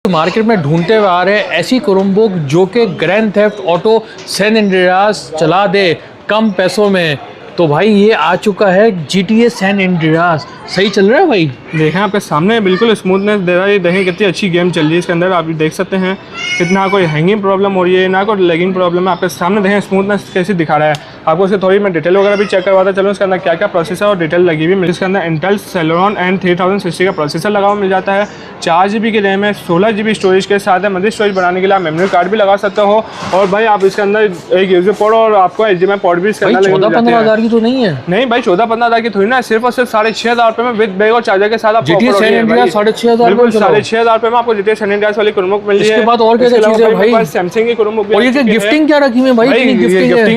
Market में ढूंढते हुए आ रहे हैं ऐसी क्रोमबुक जो कि Grand Theft Auto San Andreas चला दे कम पैसों में। तो भाई ये आ चुका है GTA सैन एंड्रियास। सही चल रहा है भाई? देखें आपके सामने बिल्कुल स्मूथनेस दे रहा है। देखें कितनी अच्छी गेम चल रही है इसके अंदर, आप देख सकते हैं कितना कोई हैंगिंग प्रॉब्लम हो रही है ना कोई लैगिंग प्रॉब्लम है। आपके सामने देखें स्मूथनेस कैसी दिखा रहा है। आपको उसकी थोड़ी मैं डिटेल वगैरह भी चेक करवाता चलूँ इसके अंदर क्या क्या प्रोसेसर और डिटेल लगी हुई। इसके अंदर इंटेल सेलेरॉन एंड 3060 का प्रोसेसर लगा हुआ मिल जाता है। 4 GB की रैम है, 16 GB स्टोरेज के साथ है। मजीद स्टोरेज बढ़ाने के लिए आप मेमोरी कार्ड भी लगा सकते हो। और भाई आप इसके अंदर एक यूएसबी पोर्ट और आपको HDMI पोर्ट भी इसके अंदर 14-15 हज़ार की तो नहीं है? नहीं भाई 14-15 हज़ार की थोड़ी ना, सिर्फ और सिर्फ 6,500 रुपये में विद बैग और चार्जर के साथ आपको GTA सैन एंड्रियास 6,500 बिल्कुल 6,500 रुपये में आपको GTA सैन एंड्रियास वाली क्रोमबुक मिल रही है। इसके बाद और क्या चीज़ है भाई? सैमसंग की क्रोमबुक। और ये गिफ्टिंग क्या रखी है भाई?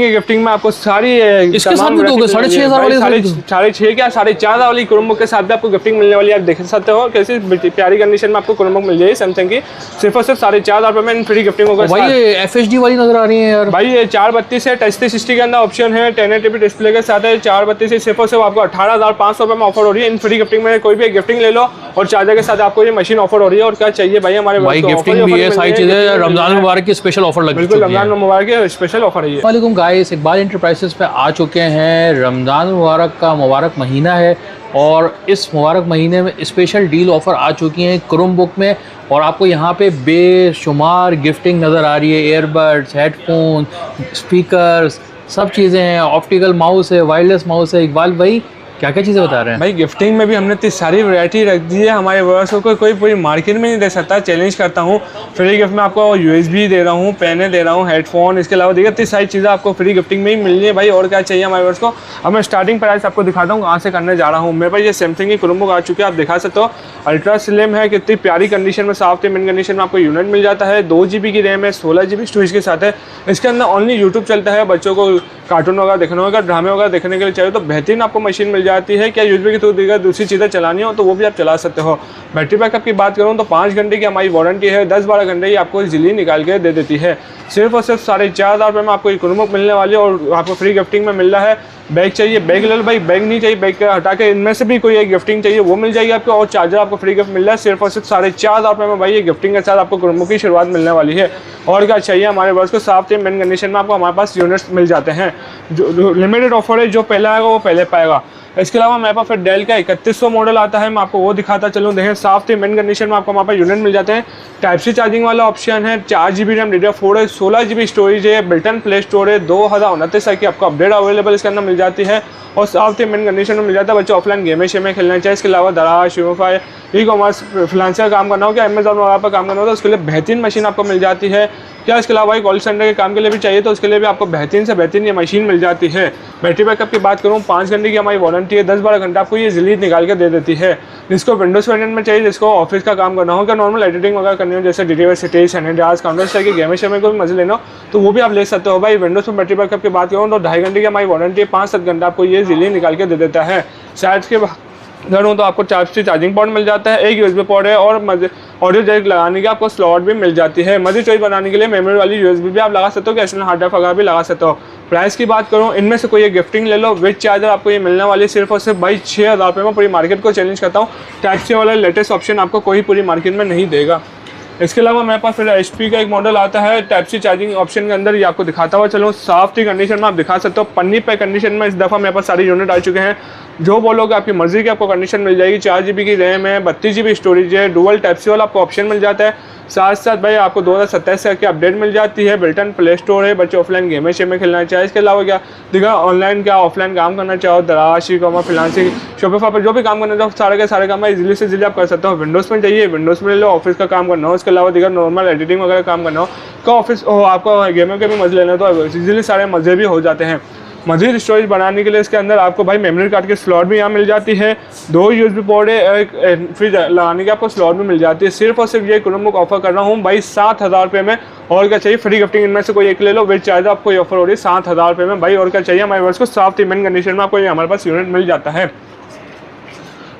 गिफ्टिंग में आपको सारी इसके साथ भी दोगे 6,500 वाली? 6,500 क्या 4,500 वाली क्रोमबुक के साथ भी आपको गिफ्टिंग मिलने वाली है। आप देख सकते हो कैसी प्यारी कंडीशन में आपको क्रोमबुक मिल जाएगी सैमसंग की, सिर्फ और सिर्फ 4,500 रुपये में फ्री गिफ्टिंग होगा। भाई ये FHD वाली नजर आ रही है यार। भाई ये 432 है, टच 360 के अंदर ऑप्शन है, 1080p डिस्प्ले के साथ है। 432 सिर्फ और सिर्फ आपको 18,500 रुपये में ऑफर हो रही है। इन फ्री गिफ्टिंग में कोई भी गिफ्टिंग ले लो और चार्जर के साथ आपको ये मशीन ऑफर हो रही है। और क्या चाहिए भाई हमारे भाई गिफ्टिंग भी है, सारी चीजें। रमजान मुबारक की स्पेशल ऑफर लगी। बिल्कुल रमजान मुबारक की स्पेशल ऑफर है। वालेकुम गाइस, इकबाल एंटरप्राइजेस पे आ चुके हैं। रमजान मुबारक का मुबारक महीना है और इस मुबारक महीने में स्पेशल डील ऑफर आ चुकी हैं क्रोमबुक में। और आपको यहाँ पे बेशुमार गिफ्टिंग नज़र आ रही है। ईयरबड्स, हेडफोन, स्पीकर्स, सब चीज़ें हैं। ऑप्टिकल माउस है, वायरलेस माउस है। इकबाल भाई क्या क्या चीज़ें बता रहे हैं? भाई गिफ्टिंग में भी हमने इतनी सारी वैरायटी रख दी है, हमारे व्यूअर्स को कोई पूरी मार्केट में नहीं दे सकता। चैलेंज करता हूँ, फ्री गिफ्ट में आपको USB दे रहा हूँ, पेने दे रहा हूँ, हेडफोन, इसके अलावा देखिए इतनी सारी चीज़ें आपको फ्री गिफ्टिंग में ही मिल रही है। भाई और क्या चाहिए हमारे व्यूअर्स को। अब मैं स्टार्टिंग प्राइस आपको दिखाता हूँ कहाँ से करने जा रहा हूँ। मेरे पास ये सैमसंग की क्रोमबुक आ चुकी है, आप दिखा सकते हो। अल्ट्रा स्लिम है, कितनी प्यारी कंडीशन में, साफ मिन कंडीशन में आपको यूनिट मिल जाता है। 2 GB की रैम है, 16 GB स्टोरेज के साथ है। इसके अंदर ओनली यूट्यूब चलता है। बच्चों को कार्टून वगैरह देखना होगा, ड्रामे वगैरह देखने के लिए चाहिए तो बेहतरीन आपको मशीन मिल जाती है। क्या USB के थ्रू दूसरी चीज़ें चलानी हो तो वो भी आप चला सकते हो। बैटरी बैकअप की बात करूँ तो 5 घंटे की हमारी वारंटी है, 10-12 घंटे ही आपको इजीली निकाल के दे देती है। सिर्फ और सिर्फ 4,500 रुपये में आपको ये क्रोमबुक मिलने वाली है और आपको फ्री गिफ्टिंग में मिल रहा है। बैग चाहिए बैग ले लो भाई, बैग नहीं चाहिए बैग हटा के इनमें से भी कोई एक गिफ्टिंग चाहिए वो मिल जाएगी आपको। और चार्जर आपको फ्री गिफ्ट मिल रहा है सिर्फ और सिर्फ 4,500 रुपये में। भाई ये गिफ्टिंग के साथ आपको क्रोमबुक की शुरुआत मिलने वाली है। और क्या चाहिए हमारे वर्ष को, साफ मेन कंडीशन में आपको हमारे पास यूनिट्स मिल जाते हैं। जो लिमिटेड ऑफर है, जो पहले आएगा वो पहले पाएगा। इसके अलावा मेरे पास फिर डेल का 3100 मॉडल आता है, मैं आपको वो दिखाता चलूँ। देखें साफ मेन कंडीशन में आपको हमारे पास यूनिट मिल जाते हैं। टाइप सी चार्जिंग वाला ऑप्शन है, 4 GB रैम DDR4 है, 16 GB स्टोरेज है, बिल्टन प्ले स्टोर है। 2029 की आपको अपडेट अवेलेबल इसके अंदर मिल जाती है और साफ मेन कंडीशन में मिल जाता है। बच्चे ऑफलाइन गेम शेम खेलना चाहिए। इसके अलावा दराज, शिवोफाई, ई-कॉमर्स, फ्रीलांसर काम करना हो, क्या अमेजॉन वगैरह पर काम करना हो तो उसके लिए बेहतरीन मशीन आपको मिल जाती है। क्या इसके अलावा कॉल सेंटर के काम के लिए भी चाहिए तो उसके लिए भी आपको बेहतरीन से बेहतरीन ये मशीन मिल जाती है। बैटरी बैकअप की बात करूँ 5 घंटे की हमारी वारंटी है, 10-12 घंटा आपको ये जल्दी निकाल के दे देती है। जिसको विंडोज़ वेरिएंट में चाहिए, जिसको ऑफिस का काम करना हो, क्या नॉर्मल एडिटिंग वगैरह करनी हो, जैसे GTA city, San Andreas, counter strike की गेम शेम को भी मजे लेना हो तो वो भी आप ले सकते हो। भाई विंडोज़ में बैटरी बैकअप की बात करूँ तो 2.5 घंटे की हमारी वारंटी है, 5-7 घंटा आपको ये जल्दी निकाल के दे देता है। शायद के घर हूँ तो आपको चार्जिंग पोर्ट मिल जाता है, एक USB पोर्ट है और ऑडियो जैक लगाने की आपको स्लॉट भी मिल जाती है। मजीद चॉइस बनाने के लिए मेमोरी वाली USB भी आप लगा सकते हो, कि एक्सटर्नल हार्ड ड्राइव वगैरह भी लगा सकते हो। प्राइस की बात करूँ, इनमें से कोई एक गिफ्टिंग ले लो विद चार्जर, आपको ये मिलने वाली सिर्फ और सिर्फ भाई 6,000 रुपये में। पूरी मार्केट को चैलेंज करता हूँ, टाइप सी वाला लेटेस्ट ऑप्शन आपको कोई पूरी मार्केट में नहीं देगा। इसके अलावा मेरे पास फिर HP का एक मॉडल आता है टाइप सी चार्जिंग ऑप्शन के अंदर, ये आपको दिखाता हुआ चलो। साफ थी कंडीशन में आप दिखा सकते हो, पन्नी पे कंडीशन में इस दफ़ा मेरे पास सारे यूनिट आ चुके हैं। जो बोलोगे आपकी मर्जी की आपको कंडीशन मिल जाएगी। 4 GB की रैम है, 32 GB स्टोरेज है, डुअल टाइप सी वाला आपको ऑप्शन मिल जाता है। साथ साथ भाई आपको 2027 की अपडेट मिल जाती है, बिल्टन प्ले स्टोर है, बच्चे ऑफलाइन गेम शेम में खेलना चाहे। इसके अलावा क्या दिखा ऑनलाइन क्या ऑफलाइन काम करना चाहो, दराज, ई-कॉमर्स, फ्रीलांसिंग, शॉपिफाई पर जो भी काम करना चाहो सारे के सारे काम इजीली से इजीली आप कर सकते हो। विंडोज़ में चाहिए विंडोज़ में ले लो, ऑफिस का काम करना हो, इसके अलावा दिखा नॉर्मल एडिटिंग वगैरह काम करना हो, का ऑफिस हो, आपको गेमों के भी मजे लेना तो इजीली सारे मजे भी हो जाते हैं। मजीद स्टोरेज बढ़ाने के लिए इसके अंदर आपको भाई मेमोरी कार्ड की स्लॉट भी यहाँ मिल जाती है। 2 USB पोर्ट है, एक फ्रिज लगाने की आपको स्लॉट भी मिल जाती है। सिर्फ और सिर्फ ये क्रोमबुक ऑफर कर रहा हूँ भाई 7,000 रुपये में। और क्या चाहिए, फ्री गिफ्टिंग इनमें से कोई एक ले लो विद चार्जर, आपको ये ऑफर हो रही है 7,000 रुपये में। भाई और क्या चाहिए हमारे वर्ष को, साफ मेन कंडीशन में आपको ये हमारे पास यूनिट मिल जाता है।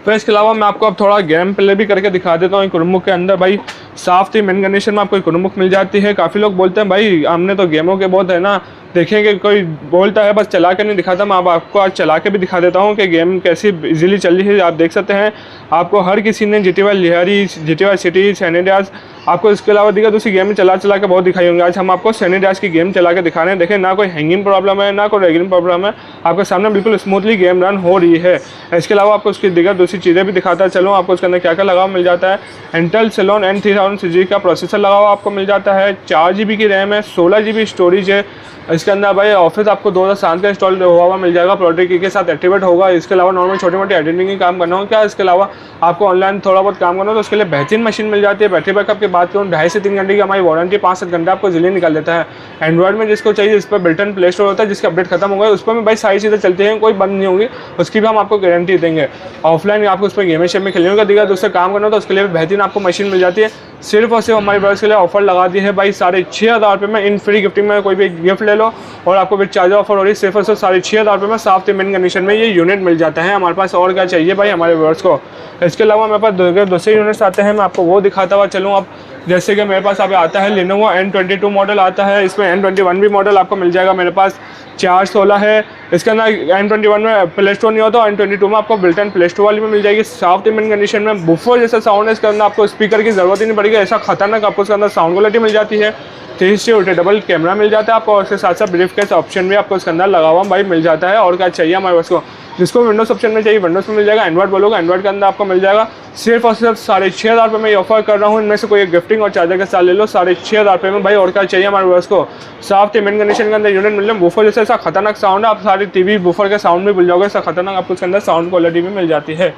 फिर इसके अलावा मैं आपको अब थोड़ा गेम प्ले भी करके दिखा देता हूँ। क्रोमबुक के अंदर भाई साफ थी मेन कंडीशन में आपको क्रोमबुक मिल जाती है। काफ़ी लोग बोलते हैं भाई हमने तो गेमों के बहुत है ना देखेंगे, कोई बोलता है बस चला के नहीं दिखाता। मैं आपको आज चला के भी दिखा देता हूँ कि गेम कैसी इजीली चल रही है। आप देख सकते हैं आपको हर किसी ने GTA लिहारी, GTA सिटी, सैन एंड्रियास आपको इसके अलावा देखिए दूसरी गेम चला के बहुत दिखाई होंगे। आज हम आपको सनी डैश की गेम चला के दिखा रहे हैं। देखें ना कोई हैंगिंग प्रॉब्लम है ना कोई रैगिंग प्रॉब्लम है, आपके सामने बिल्कुल स्मूथली गेम रन हो रही है। इसके अलावा आपको उसकी दिखा दूसरी चीज़ें भी दिखाता है। चलो आपको उसके अंदर क्या क्या लगा मिल जाता है। इंटेल सेलोन N3000 का प्रोसेसर लगा हुआ आपको मिल जाता है। 4 GB की रैम है, 16 GB स्टोरेज है। इसके अंदर भाई ऑफिस आपको 2007 का इंस्टॉल हुआ हुआ मिल जाएगा, प्रोटेक्ट की के साथ एक्टिवेट होगा। इसके अलावा नॉर्मल छोटी मोटी एडिटिंग की काम करना हो क्या, इसके अलावा आपको ऑनलाइन थोड़ा बहुत काम करना हो तो उसके लिए बेहतरीन मशीन मिल जाती है। बैटरी बैकअप की बात करूँ 2.5 से 3 घंटे की हमारी वारंटी, 5-7 घंटे आपको जिले निकाल देता है। एंड्रॉइड में जिसको चाहिए इस पर बिल्ट इन प्ले स्टोर होता है, जिसका अपडेट खत्म हो गया उस पर में भाई सारी चीज़ें चलती हैं, कोई बंद नहीं होंगी, उसकी भी हम आपको गारंटी देंगे। ऑफलाइन आपको उस पर गेम शेम में खेलने का दिखा, दूसरे काम करना हो तो उसके लिए बेहतरीन आपको मशीन मिल जाती है। सिर्फ और सिर्फ हमारे ब्रदर्स के लिए ऑफर लगा दी है भाई 6,500 रुपये में। इन फ्री गिफ्टिंग में कोई भी गिफ्ट ले लो और आपको विद चार्जर ऑफर हो रही है। सिर्फ और सिर्फ 6,500 रुपये में साफ मिन कंडीशन में ये यूनिट मिल जाता है हमारे पास। और क्या चाहिए भाई हमारे व्यूअर्स को। इसके अलावा मेरे पास दूसरे यूनिट्स आते हैं, मैं आपको वो दिखाता हुआ चलूँ। अब जैसे कि मेरे पास अभी आता है Lenovo N22 मॉडल आता है, इसमें N21 भी मॉडल आपको मिल जाएगा। मेरे पास 416 है, इसके अंदर N21 में प्ले स्टोर नहीं होता, N22 में आपको बिल्ट इन प्ले स्टोर वाली में मिल जाएगी। सॉफ्ट मिन कंडीशन में बुफर जैसा साउंड है, इसके अंदर आपको स्पीकर की जरूरत ही नहीं पड़ेगी, ऐसा खतरनाक आपको इसके अंदर साउंड क्वालिटी मिल जाती है। 360 रोटेटेबल कैमरा मिल जाता है आपको, और उसके साथ साथ ब्रीफ केस ऑप्शन भी आपको इसके अंदर लगा हुआ भाई मिल जाता है। और क्या चाहिए हमारे पास को, जिसको विंडोज ऑप्शन में चाहिए विंडोज में मिल जाएगा। एंड्रॉइड बोलोगे एंड्रॉइड के अंदर आपको मिल जाएगा। सिर्फ और सिर्फ 6,500 रुपये में ये ऑफर कर रहा हूँ। इनमें से कोई एक गिफ्टिंग और चार्जर के साथ ले लो 6,500 रुपये में भाई। और क्या चाहिए हमारे व्यूअर्स को, सॉफ्ट मिन कंडीशन के अंदर यूनिट मिल जाए। बूफर जैसे ऐसा खतरनाक साउंड है, आप सारी टीवी बूफर के साउंड भी भूल जाओगे, ऐसा खतरनाक आपको इसके अंदर साउंड क्वालिटी भी मिल जाती है।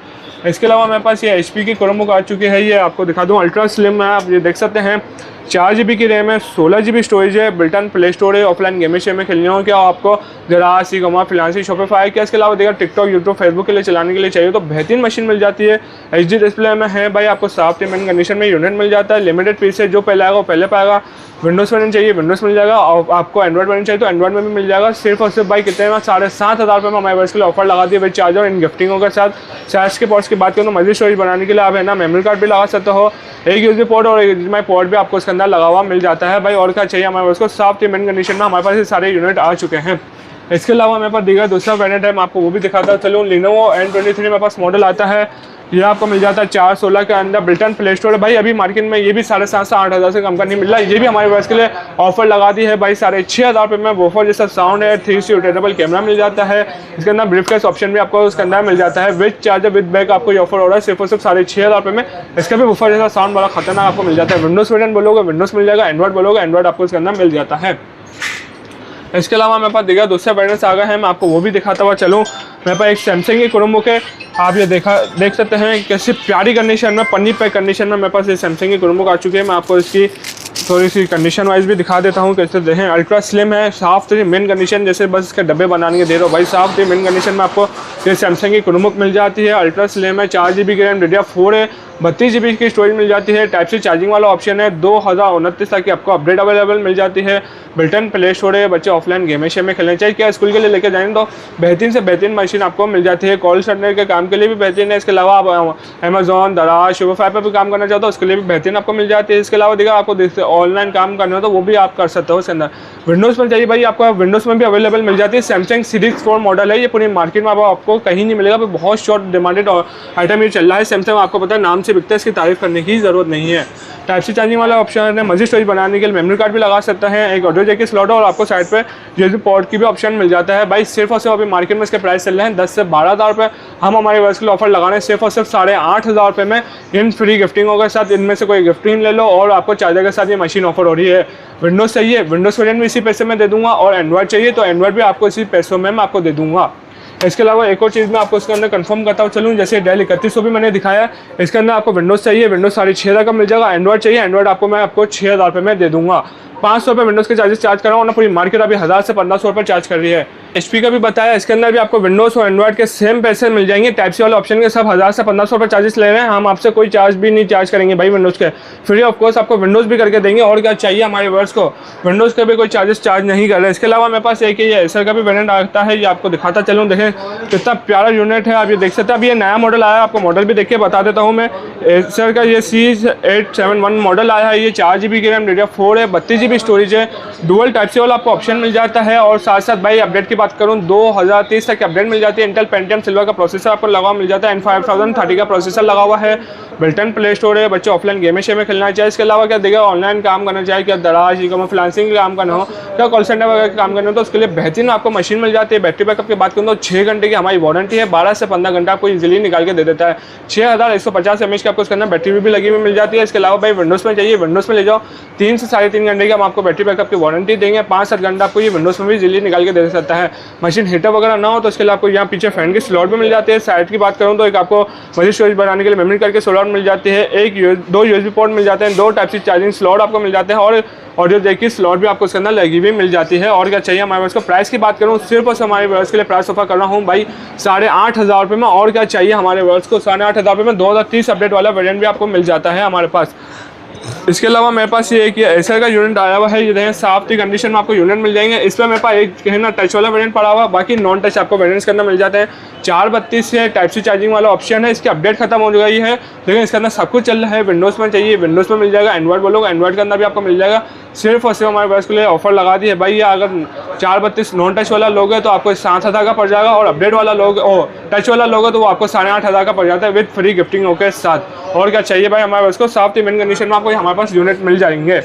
इसके अलावा मेरे पास ये HP की क्रोमबुक आ चुकी है, ये आपको दिखा दूँ अल्ट्रा स्लिम है, आप ये देख सकते हैं। 4 GB की रैम है, 16 GB स्टोरेज है, बिल्ट इन प्ले स्टोर है। ऑफलाइन गेम में खेलने हो क्या आपको जरा सीगमा फ्रीलांसिंग शॉपिफाई क्या, इसके अलावा देखा टिकटॉक यूट्यूब फेसबुक के लिए चलाने के लिए चाहिए तो बेहतरीन मशीन मिल जाती है। HD डिस्प्ले में है भाई, आपको सॉफ्ट मिन कंडीशन में यूनिट मिल जाता है। लिमिटेड पीस है, जो पहले आएगा वो पहले पाएगा। विंडोज़ वर्जन चाहिए विंडोज़ मिल जाएगा, और आपको एंड्रॉइड वर्जन चाहिए तो एंड्रॉइड में भी मिल जाएगा। सिर्फ और सिर्फ भाई कितने में 7,500 रुपये में हमारे वर्ष के लिए ऑफर लगा दिए विद चार्जर इन गिफ्टिंगों के साथ। चार्ज के पोर्ट्स की बात करूँ तो मल्टी स्टोरेज बनाने के लिए आप है ना मेमोरी कार्ड भी लगा सकते हो, एक USB पोर्ट और एक HDMI पोर्ट भी आपको इसके अंदर लगा हुआ मिल जाता है भाई। और क्या चाहिए हमारे वर्ष को, सॉफ्ट मिन कंडीशन में हमारे पास ये सारे यूनिट आ चुके हैं। इसके अलावा मेरे पास दिखा दूसरा वेरिएंट है, मैं आपको वो भी दिखाता चलूँ। Lenovo N23 मेरे पास मॉडल आता है, ये आपको मिल जाता है 416 के अंदर बिल्ट इन प्ले स्टोर है भाई। अभी मार्केट में ये भी 7,500 से 8,000 से कम का नहीं मिल रहा है, ये भी हमारे पास के लिए ऑफर लगा दी है भाई 6,500 रुपये में। वोफर जैसा साउंड है, 360 रोटेटेबल कैमरा मिल जाता है, इसके अंदर ब्रीफ केस ऑप्शन भी आपको उसके अंदर मिल जाता है। विद चार्जर विद बैग आपको ये ऑफर हो रहा है सिर्फ और सिर्फ 6,500 रुपये में। इसका भी वोफर जैसा साउंड बड़ा खतरनाक आपको मिल जाता है। विंडोज वर्जन बोलोगे विंडोज मिल जाएगा, एंड्रॉइड बोलोगे एंड्रॉइड आपको इसके अंदर मिल जाता है। इसके अलावा मेरे पास देखा दूसरे वेरिएंट्स आ गए हैं, मैं आपको वो भी दिखाता हुआ चलूँ। मेरे पास एक सैमसंग की क्रोमबुक है, आप ये देख सकते हैं कैसी प्यारी कंडीशन में, पन्नी पैक कंडीशन में मेरे पास ये सैमसंग की क्रोमबुक आ चुकी है। मैं आपको इसकी थोड़ी सी कंडीशन वाइज भी दिखा देता हूँ कैसे देखें। अल्ट्रा स्लिम है, साफ मेन कंडीशन, जैसे बस इसके डब्बे बनाने के दे रहे हो भाई, साफ मेन कंडीशन में आपको ये सैमसंग की क्रोमबुक मिल जाती है। अल्ट्रा स्लिम है, 4 GB की रैम, DDR4 है, 32 GB की स्टोरेज मिल जाती है। टाइप सी चार्जिंग वाला ऑप्शन है, 2029 तक की आपको अपडेट अवेलेबल मिल जाती है। बिल्ट इन प्ले स्टोर है, बच्चे ऑफलाइन गेम में खेलने चाहिए क्या स्कूल के लिए लेके जाएंगे तो बेहतरीन से बेहतरीन मशीन आपको मिल जाती है। कॉल सेंटर के काम के लिए भी बेहतरीन है। इसके अलावा आप अमेजॉन, दराज, शोपिफाई पर भी काम करना चाहते हो उसके लिए भी बेहतरीन आपको मिल जाती है। इसके अलावा देखा आपको ऑनलाइन काम करना हो तो वो भी आप कर सकते हो। इसके अंदर विंडोज़ में चाहिए भाई, आपको विंडोज़ में भी अवेलेबल मिल जाती है। सैमसंग सीरीज 4 मॉडल है, ये पूरी मार्केट में आपको कहीं नहीं मिलेगा, बहुत शॉर्ट डिमांडेड आइटम ये चल रहा है। सैमसंग आपको पता है नाम से बिकता है, इसकी तारीफ करने की ज़रूरत नहीं है। टाइप सी चार्जिंग वाला ऑप्शन है, मल्टी स्टोरेज बनाने के लिए मेमोरी कार्ड भी लगा सकते हैं, एक ऑडियो जैक की स्लॉट और आपको साइड पे USB पोर्ट की भी ऑप्शन मिल जाता है भाई। सिर्फ और सिर्फ अभी मार्केट में इसके प्राइस चल रहे हैं 10 से 12,000 रुपये, हम हमारे वर्ष के लिए ऑफर लगा रहे हैं सिर्फ और सिर्फ 8,500 रुपये में इन फ्री गिफ्टिंगों के साथ। इनमें से कोई गिफ्टिंग ले लो और आपको चार्जर के साथ ये मशीन ऑफर हो रही है। विंडोज़ चाहिए विंडोज़ वर्जन भी इसी पैसे में दे दूंगा, और एंड्रॉइड चाहिए तो एंड्रॉइड भी आपको इसी पैसों में मैं आपको दे दूंगा। इसके अलावा एक और चीज़ मैं आपको इसके अंदर कंफर्म करता हूँ चलूँ, जैसे डेल 3100 भी मैंने दिखाया, इसके अंदर आपको विंडोज़ चाहिए विंडोज़ 6,500 का मिल जाएगा। एंड्रॉइड चाहिए एंड्रॉइड आपको मैं आपको 6,000 रुपये में दे दूंगा। 500 रुपये विंडोज़ के चार्जेस चार्ज कर रहा हूँ ना, पूरी मार्केट अभी 1,000 से 1,500 रुपये चार्ज कर रही है। HP का भी बताया, इसके अंदर भी आपको विंडोज़ और एंड्रॉइड के सेम पैसे मिल जाएंगे। टाइप सी वाले ऑप्शन के सब 1,000 से 1,500 रुपये चार्जेस ले रहे हैं, हम आपसे कोई चार्ज भी नहीं चार्ज करेंगे भाई विंडोज़ के, फ्री ऑफ कोर्स आपको विंडोज़ भी करके देंगे। और क्या चाहिए हमारे वर्स को, विंडोज़ के भी कोई चार्जेस चार्ज नहीं कर रहे। इसके अलावा मेरे पास एक ये एसर का भी वेरिएंट आता है, ये आपको दिखाता चलूँ। देखें कितना प्यारा यूनिट है, आप ये देख सकते हैं। अभी ये नया मॉडल आया है, आपको मॉडल भी देख के बता देता हूँ मैं। एसर का ये C871 मॉडल आया है, ये 4 GB की रैम, DDR4 है, 32 GB GB स्टोरेज है, डुअल टाइप सी वाला आपको ऑप्शन मिल जाता है। और साथ साथ भाई अपडेट की बात करूँ 2030 तक अपडेट मिल जाती है। इंटेल पेंटियम सिल्वर का प्रोसेसर आपको लगा हुआ मिल जाता है। N5030 का प्रोसेसर लगा हुआ है। बिल्टन प्ले स्टोर है, बच्चे ऑफलाइन गेमें शेमें खेलना चाहिए। इसके अलावा क्या देगा, ऑनलाइन काम करना चाहिए, क्या दराज ई फ्रीलांसिंग का काम करना हो, क्या कॉल सेंटर वगैरह का काम करना हो, तो उसके लिए बेहतरीन आपको मशीन मिल जाती है। बैटरी बैकअप की बात करूँ तो 6 घंटे की हमारी वारंटी है, 12 से 15 घंटा आपको इजीली निकाल के दे देता है। 6150 mAh की आपको इसके अंदर बैटरी भी लगी हुई मिल जाती है। इसके अलावा भाई विंडोज़ में चाहिए, विंडोज़ में ले जाओ, 3 से 3.5 घंटे की हम आपको बैटरी बैकअप की वारंटी देंगे। 5-7 घंटा आपको ये विंडोज़ में भी इजीली निकाल के दे सकता है। मशीन हीटर वगैरह ना हो तो इसके लिए आपको यहाँ पीछे फैन की स्लॉट भी मिल जाती है। साइड की बात करूँ तो एक आपको मजीद स्टोरेज बनाने के लिए मेमोरी कार्ड के स्लॉट मिल जाती है। दो USB पोर्ट मिल जाते हैं, 2 टाइप सी चार्जिंग स्लॉट आपको मिल जाते हैं और ऑडियो जैक की स्लॉट भी आपको इसके अंदर लगी हुई मिल जाती है। और क्या चाहिए हमारे पास को। प्राइस की बात करूँ सिर्फ और हमारे वर्स के लिए प्राइस ऑफर कर रहा हूँ भाई 8,500 रुपये में। और क्या चाहिए हमारे वर्स को, 8,500 रुपये में 2030 अपडेट वाला वेरिएंट भी आपको मिल जाता है हमारे पास। इसके अलावा मेरे पास ये कि एसर का यूनिट आया हुआ है, ये देखें साफ की कंडीशन में आपको यूनिट मिल जाएंगे। इसमें मेरे पास एक है ना टच वाला वेरिएंट पड़ा हुआ, बाकी नॉन टच आपको वेरिएंट्स के अंदर मिल जाते हैं। 432 से टाइप सी चार्जिंग वाला ऑप्शन है, इसकी अपडेट खत्म हो गई है लेकिन इसके अंदर सब कुछ चल रहा है। विंडोज़ में चाहिए विंडोज़ में मिल जाएगा, एंड्रॉइड बोलोगे एंड्रॉइड के अंदर भी आपको मिल जाएगा। सिर्फ और सिर्फ हमारे पास के लिए ऑफर लगा दी है भाई, अगर 432 नॉन टच वाला लोगे तो आपको 7,000 का पड़ जाएगा और अपडेट वाला लोगे टच वाला लोगे तो वो आपको 8,500 का पड़ जाता है विद फ्री गिफ्टिंग के साथ। और क्या चाहिए भाई हमारे पास को, साफ मेन कंडीशन में आपको हमारे पास यूनिट मिल जाएंगे।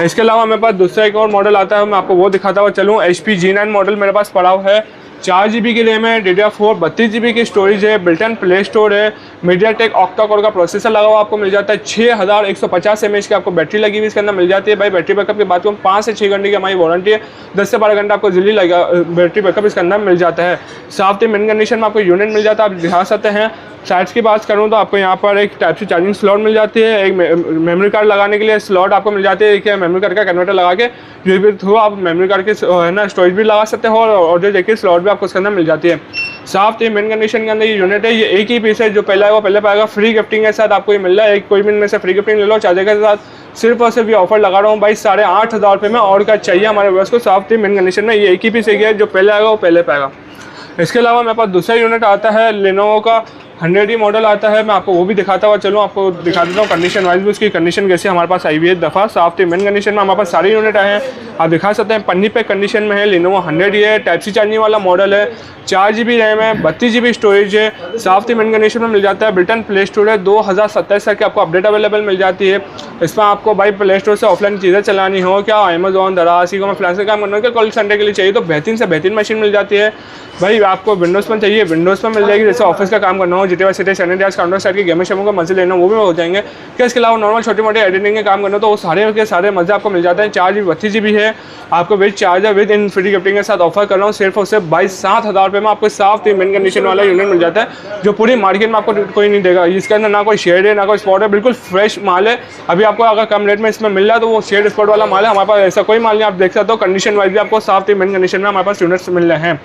इसके अलावा मेरे पास दूसरा एक और मॉडल आता है, मैं आपको वो दिखाता हुआ चलूँ। HP G9 मॉडल मेरे पास पड़ा हुआ है, 4 GB की रैम है, DDR4 32 GB की स्टोरेज है, बिल्टन प्ले स्टोर है, MediaTek ऑक्टा कोर का प्रोसेसर लगा हुआ आपको मिल जाता है। 6150 mAh की आपको बैटरी लगी हुई इसके अंदर मिल जाती है। भाई बैटरी बैकअप की बात करूँ 5 से 6 घंटे की हमारी वारंटी है, 10 से 12 घंटा आपको जल्दी लगा बैटरी बैकअप इसके अंदर मिल जाता है। साफ मेन कंडीशन में आपको यूनिट मिल जाता है, आप दिखा सकते हैं। साइड्स की बात करूँ तो आपको यहाँ पर एक टाइप सी चार्जिंग स्लॉट मिल जाती है, एक मेमोरी कार्ड लगाने के लिए स्लॉट आपको मिल जाती है। एक मेमोरी कार्ड का कन्वर्टर लगा के यूएसबी थ्रू आप मेमोरी कार्ड के है ना स्टोरेज भी लगा सकते हो और ऑडियो जैक की स्लॉट भी आपको उसके अंदर मिल जाती है। साफ मेन कंडीशन के अंदर ये यूनिट है, ये एक ही पीस है, जो पहला है वो पहले पाएगा। फ्री गिफ्टिंग के साथ आपको ये मिल रहा है, कोई भी इनमें से फ्री गिफ्टिंग ले लो चार्जर के साथ। सिर्फ और सिर्फ ये ऑफर लगा रहा हूँ भाई 8,500 रुपये में। और क्या चाहिए हमारे वर्ष को, साफ मेन कंडीशन में ये एक ही पीस है, जो पहले आएगा वो पहले पाएगा। इसके अलावा मेरे पास दूसरा यूनिट आता है, लेनोवो का 100E मॉडल आता है, मैं आपको वो भी दिखाता हुआ चलूँ, आपको दिखा देता हूँ कंडीशन वाइज भी उसकी कंडीशन कैसे हमारे पास आई हुई है। दफ़ा साफ मेन कंडीशन में हमारे पास सारे यूनिट आए हैं, आप दिखा सकते हैं। पन्नी पे कंडीशन में है, लेनोवो 100E है, टाइप सी चार्जिंग वाला मॉडल है, 4 GB रैम है, 32 GB स्टोरेज है, साफ मेन कंडीशन में मिल जाता है। बिल्टन प्ले स्टोर है, 2027 तक आपको अपडेट अवेलेबल मिल जाती है। इसमें आपको भाई प्ले स्टोर से ऑफलाइन चीज़ें चलानी हो, क्या अमेजोन दराज ई फ्रीलांसर काम करना हो, क्या कॉल सेंटर के लिए चाहिए तो बेहतरीन से बेहतरीन मशीन मिल जाती है। भाई आपको विंडोज़ में चाहिए विंडोज़ में मिल जाएगी, जैसे ऑफिस का काम करना हो, GTA सिटी सैनिटाइज काउंटर साइड की गेमिंग शेमों का मजे लेना वो भी हो जाएंगे। क्या इसके अलावा नॉर्मल छोटे मोटे एडिटिंग के काम करना हो तो वो सारे के सारे मजे आपको मिल जाते हैं। 4 GB 32 GB है, आपको with charger with in free gifting के साथ ऑफर कर रहा हूँ सिर्फ और सिर्फ 7,000 रुपये में। आपको साफ मेन कंडीशन वाला यूनिट मिल जाता है, जो पूरी मार्केट में आपको कोई नहीं देगा। इसके अंदर ना कोई शेड है ना कोई स्पॉट है, बिल्कुल फ्रेश माल है। अभी आपको अगर कम रेट में इसमें मिल रहा है तो वो शेड स्पॉट वाला माल है, हमारे पास ऐसा कोई माल नहीं। आप देख सकते हो कंडीशन वाइज भी आपको साफ मेन कंडीशन में हमारे पास यूनिट्स मिल रहे हैं।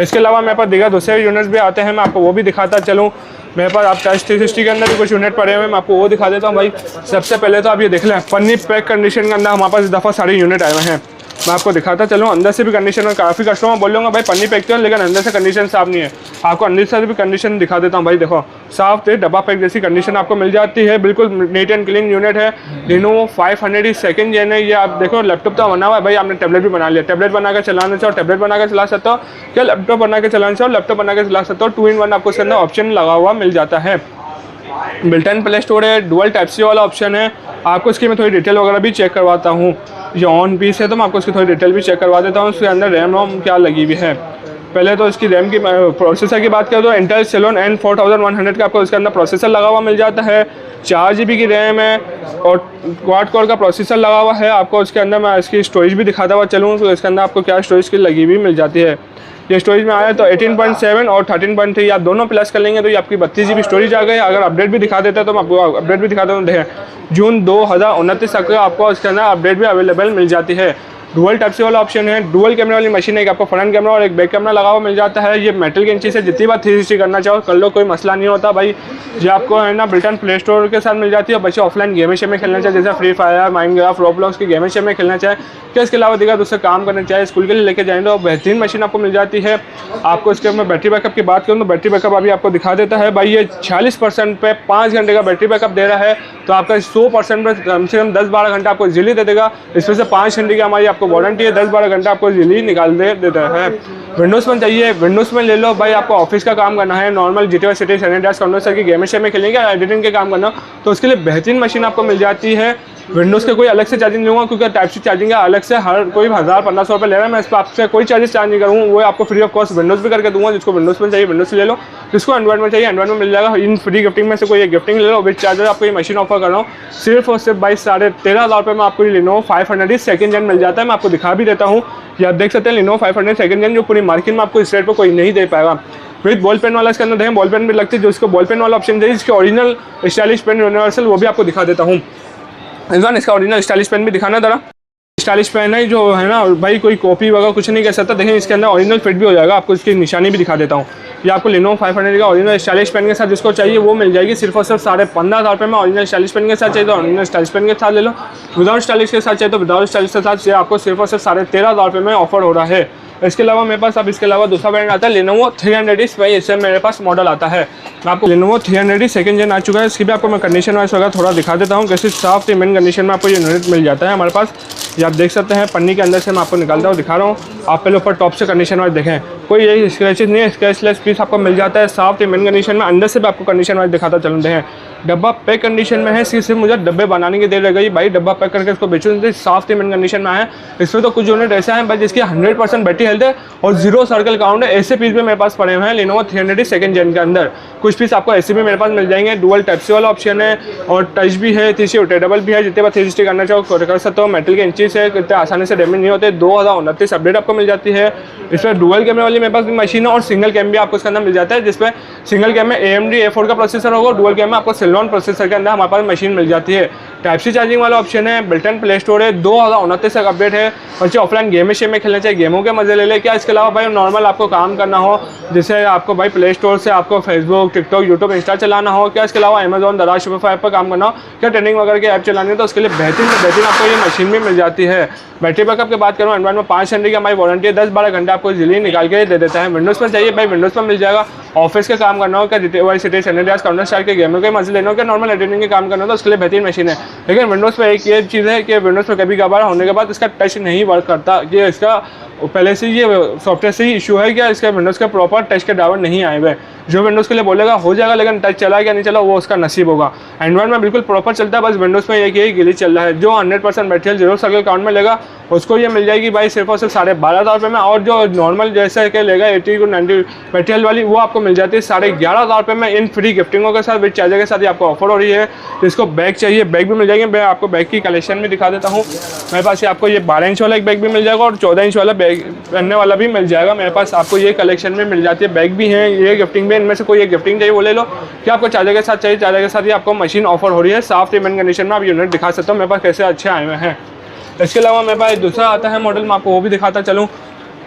इसके अलावा मेरे पास देखा दूसरे यूनिट्स भी आते हैं, मैं आपको वो भी दिखाता चलूँ। मेरे पास आप टच 360 के अंदर भी कुछ यूनिट पड़े हुए हैं, मैं आपको वो दिखा देता हूँ भाई। सबसे पहले तो आप ये देख लें, पन्नी पैक कंडीशन के अंदर हमारे पास इस दफ़ा सारे यूनिट आए हुए हैं, मैं आपको दिखाता चलूँ। अंदर से भी कंडीशन में काफ़ी कस्टमर बोल लूँगा भाई पन्नी पैक तो है लेकिन अंदर से कंडीशन साफ नहीं है, आपको अंदर से भी कंडीशन दिखा देता हूँ भाई। देखो साफ थे डब्बा पैक जैसी कंडीशन आपको मिल जाती है, बिल्कुल नीट एंड क्लीन यूनिट है। लेनोवो 500E सेकंड जेन है, ये आप देखो लैपटॉप तो बना हुआ है भाई, आपने टैबलेट भी बना लिया, टैबलेट बना कर चलाना चाहो टैबलेट बना कर चला सकते हो, क्या लैपटॉप बना के चलाना चाहो लैपटॉप बना के चला सकते हो। 2-in-1 आपको इसके अंदर ऑप्शन लगा हुआ मिल जाता है। बिल्टन प्ले स्टोर है, डुअल टाइप सी वाला ऑप्शन है। आपको इसकी मैं थोड़ी डिटेल वगैरह भी चेक करवाता हूँ, ये ऑन पीस है तो मैं आपको इसकी थोड़ी डिटेल भी चेक करवा देता हूँ। इसके अंदर रैम रोम क्या लगी हुई है। पहले तो इसकी रैम की प्रोसेसर की बात करें तो इंटेल सेलोन N4100 का आपको इसके अंदर प्रोसेसर लगा हुआ मिल जाता है। 4 GB की रैम है और क्वाड कोर का प्रोसेसर लगा हुआ है। आपको इसके अंदर मैं इसकी स्टोरेज भी दिखाता हुआ चलूँ तो इसके अंदर आपको क्या स्टोरेज की लगी हुई मिल जाती है। ये स्टोरेज में आया तो 18.7 और 13.3 आप दोनों प्लस कर लेंगे तो ये आपकी 32 GB स्टोरेज आ गई। अगर अपडेट भी दिखा देता है तो मैं आपको अपडेट भी दिखा देता हूँ। देखें जून 2029 तक आपको इसके अंदर अपडेट भी अवेलेबल मिल जाती है। डुअल टाइप सी वाला ऑप्शन है। डुअल कैमरा वाली मशीन है, आपको फ्रंट कैमरा और एक बैक कैमरा लगा हुआ मिल जाता है। ये मेटल की इंची से जितनी बार 360 करना चाहो कर लो, कोई मसला नहीं होता भाई। ये आपको है ना बिल्टन प्ले स्टोर के साथ मिल जाती है। बच्चे ऑफलाइन गेम में खेलना चाहे जैसे फ्री फायर, माइनक्राफ्ट, रोब्लॉक्स की गेम में खेलना चाहे, क्या इसके अलावा देखा दूसरे काम करना चाहे, स्कूल के लिए लेके जाएंगे तो बेहतरीन मशीन आपको मिल जाती है। आपको इसके मैं बैटरी बैकअप की बात करूँ तो बैटरी बैकअप अभी आपको दिखा देता है भाई। ये 46% पे 5 घंटे का बैटरी बैकअप दे रहा है, तो आपका 100% पे कम से कम 10-12 घंटा आपको इजीली दे देगा। इसमें से 5 घंटे की हमारी आपको वारंटी है, 10-12 घंटा आपको इजीली निकाल देता है। विंडोज़ में चाहिए विंडोज़ में ले लो भाई। आपको ऑफिस का काम करना है, normal GTA city San Andreas counter की गेम में खेलेंगे, एडिटिंग के काम करना, तो उसके लिए बेहतरीन मशीन आपको मिल जाती है। विंडोज़ के कोई अलग से चार्जिंग लूँगा क्योंकि टाइप सी चार्जिंग है, अलग से हर कोई 1000-1500 रुपये ले रहा है। मैं इस पर आपसे कोई चार्जेस चार्ज नहीं करूँगा, वो आपको फ्री ऑफ कॉस्ट विंडोज़ भी करके दूँगा। जिसको विंडोज़ में चाहिए विंडोज़ से ले लो, जिसको एंड्रॉइड में चाहिए एंड्रॉइड में मिल जाएगा। इन फ्री गिफ्टिंग में से कोई एक गिफ्टिंग ले लो, विद चार्जर आपको ये मशीन ऑफर कर रहा हूँ सिर्फ और सिर्फ 13,500 रुपये में। आपको ये Lenovo 500 सेकंड जेन मिल जाता है। मैं आपको दिखा भी देता हूँ, ये आप देख सकते हैं Lenovo 500 सेकंड जेन, जो पूरी मार्केट में आपको इस रेट पर कोई नहीं दे पाएगा। विद बॉल पेन वाला इसके अंदर देखें, बॉल पेन भी लगती है, जो इसको बॉल पेन वाला ऑप्शन चाहिए, इसके ओरिजिनल स्टाइलिश पेन यूनिवर्सल, वो भी आपको दिखा देता हूँ। इसका ओरिजिनल स्टाइलिश पेन भी दिखाना जरा। स्टाइलिश पेन है जो है ना भाई, कोई कॉपी वगैरह कुछ नहीं कर सकता। देखें इसके अंदर ओरिजिनल फिट भी हो जाएगा, आपको इसकी निशानी भी दिखा देता हूँ। ये आपको Lenovo 500 का ओरिजिनल स्टाइलिश पेन के साथ जिसको चाहिए वो मिल जाएगी सिर्फ और सिर्फ 15,500 रुपये में। ओरिजिनल स्टाइलिश पेन के साथ चाहिए तो ओरिजिनल स्टाइलिश पेन के साथ ले लो, विदाउट स्टाइलिश के साथ चाहिए तो विदाउट स्टाइलिश के साथ आपको सिर्फ और सिर्फ 13,500 रुपये में ऑफर हो रहा है। इसके अलावा मेरे पास अब इसके अलावा दूसरा ब्रांड आता है Lenovo 300 भाई, इससे मेरे पास मॉडल आता है। मैं आपको Lenovo 300 सेकंड जेन आ चुका है, इसकी भी आपको मैं कंडीशन वाइज वगैरह थोड़ा दिखा देता हूँ। कैसे साफ इमेन कंडीशन में आपको ये यूनिट मिल जाता है हमारे पास। ये आप देख सकते हैं पन्नी के अंदर से मैं आपको निकालता हूँ दिखा रहा हूँ। आप पहले ऊपर टॉप से कंडीशन वाइज देखें, कोई यही स्क्रैचेस नहीं है, स्क्रैचलेस पीस आपको मिल जाता है साफ इमेन कंडीशन में। अंदर से भी आपको कंडीशन वाइज दिखाता चलते हैं। डब्बा पैक कंडीशन में है, सिर्फ मुझे डब्बे बनाने की देर रह गई भाई, डब्बा पैक करके इसको बेचूँ। साफ इमेन कंडीशन में है। इसमें तो कुछ यूनिट ऐसा है भाई जिसकी 100% बैटरी हेल्थ है और 0 सर्कल काउंट है। ऐसे पीस भी मेरे पास पड़े हुए हैं Lenovo 300 सेकंड जेन के अंदर। कुछ पीस आपको ऐसे भी मेरे पास मिल जाएंगे। डुअल टाइप सी वाला ऑप्शन है और टच भी है, 360 रोटेटेबल भी है। जितने बार 360 करना चाहो कर सकते हो। मेटल के इंची से कितने आसानी से डैमेज नहीं होते। 2029 अपडेट आपको मिल जाती है। इसमें डुअल कैमरे वाली मेरे पास मशीन है और सिंगल कैम भी आपको इसके अंदर मिल जाता है, जिसमें सिंगल कैम में AMD A4 का प्रोसेसर होगा, डुअल कैम में आपको Celeron प्रोसेसर के अंदर हमारे पास मशीन मिल जाती है। टाइप सी चार्जिंग वाला ऑप्शन है, बिल्टन प्ले स्टोर है, 2029 तक अपडेट है। बच्चे ऑफलाइन गेम में खेलना चाहिए, गेमों के मजे ले ले। क्या इसके अलावा भाई नॉर्मल आपको काम करना हो, जैसे आपको भाई प्ले स्टोर से आपको फेसबुक, टिकटॉक, यूट्यूब, इंस्टा चलाना हो, क्या इसके अलावा अमेजॉन, दराज, शॉपिफाई पर काम करना हो, क्या ट्रेनिंग वगैरह के ऐप चलानी है, तो उसके लिए बेहतरीन आपको ये मशीन भी मिल जाती है। बैटरी बैकअप की बात करूँ, एंड्रॉइड में 5 घंटे की हमारी वारंटी है, 10-12 घंटे आपको इजीली निकाल के दे देता है। विंडोज़ में चाहिए भाई विंडोज़ में मिल जाएगा। ऑफिस का काम करना हो, क्या GTA city San Andreas counter star के गेमों के मजे लेना हो, क्या नॉर्मल एडिटिंग के काम करना हो, तो उसके लिए बेहतरीन मशीन है। लेकिन विंडोज़ पे एक ये चीज़ है कि विंडोज़ में कभी कभार होने के बाद इसका टच नहीं वर्क करता। ये इसका पहले से ये सॉफ्टवेयर से ही इशू है, क्या इसका विंडोज़ के प्रॉपर टच के ड्राइवर नहीं आए हुए। जो विंडोज़ के लिए बोलेगा हो जाएगा, लेकिन टच चला क्या नहीं चला वो उसका नसीब होगा। एंड्रॉइड में बिल्कुल प्रॉपर चलता है, बस विंडोज़ में एक यही गिली चल रहा है। जो 100% बैटरी 0 सर्कल काउंट में लेगा उसको ये मिल जाएगी भाई सिर्फ और सिर्फ 12,500 रुपये में। और जो नॉर्मल जैसे कि लेगा 80 to 90 बैटरी हेल्थ वाली, वो आपको मिल जाती है 11,500 रुपये में। इन फ्री गिफ्टिंगों के साथ विद चार्जर के साथ आपको ऑफर हो रही है। जिसको बैग चाहिए बैग भी मिल जाएंगे। मैं आपको बैग की कलेक्शन भी दिखा देता हूँ। मेरे पास ये आपको ये 12 इंच वाला एक बैग भी मिल जाएगा और 14 इंच वाला बैग पहनने वाला भी मिल जाएगा। मेरे पास आपको ये कलेक्शन में मिल जाती है। बैग भी हैं, ये गिफ्टिंग भी, इनमें से कोई एक गिफ्टिंग चाहिए वो ले लो। क्या आपको चार्जर के साथ चाहिए, चार्जर के साथ ही आपको मशीन ऑफर हो रही है। साफ पेमेंट कंडीशन में आप यूनिट दिखा सकते हो। मेरे पास कैसे अच्छे आए हुए हैं। इसके अलावा मेरे पास दूसरा आता है मॉडल, मैं आपको वो भी दिखाता चलूँ।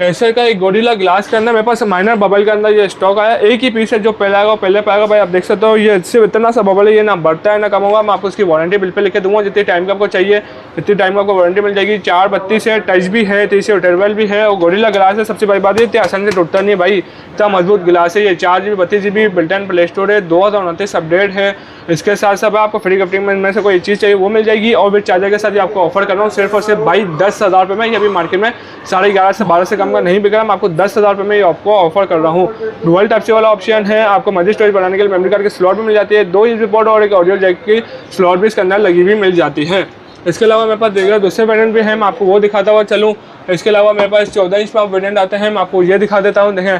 एसर का एक गोरिल्ला ग्लास के अंदर मेरे पास माइनर बबल के अंदर ये स्टॉक आया। एक ही पीस है, जो पहले आएगा पहले पाएगा भाई। आप देख सकते हो ये सिर्फ इतना सा बबल है, ये ना बढ़ता है ना कम होगा। मैं आपको उसकी वारंटी बिल पे लिख के दूंगा। जितने टाइम का आपको चाहिए इतनी टाइम का आपको वारंटी मिल जाएगी। 432 है, टच भी है, 3 रोटेबल भी है और गोरिल्ला ग्लास है। सबसे बड़ी बात है इतनी आसानी से टूटता नहीं भाई, इतना मजबूत ग्लास है ये। 4GB 32GB built-in play store है, 2029 अपडेट है। इसके साथ साथ आपको फ्री गिफ्टिंग में से कोई चीज़ चाहिए वो मिल जाएगी। और विद चार्जर के साथ आपको ऑफर कर रहा हूँ सिर्फ और सिर्फ भाई 10,000 रुपये में। ये अभी मार्केट में 11.5 से 12 से कम का नहीं बिक रहा। मैं आपको 10,000 रुपये में ये आपको ऑफर कर रहा हूँ। डुअल टाइप से वाला ऑप्शन है। आपको मल्टी स्टोरेज बनाने के लिए मेमोरी कार्ड की स्लॉट भी मिल जाती है। 2 USB पोर्ट और एक ऑडियो जैक की स्लॉट भी इसके अंदर लगी हुई मिल जाती है। इसके अलावा मेरे पास देखिए दूसरे वेरिएंट भी है, मैं आपको वो दिखाता हुआ चलूँ। इसके अलावा मेरे पास 14 इंच में वेरिएंट आते हैं, मैं आपको ये दिखा देता हूँ। देखें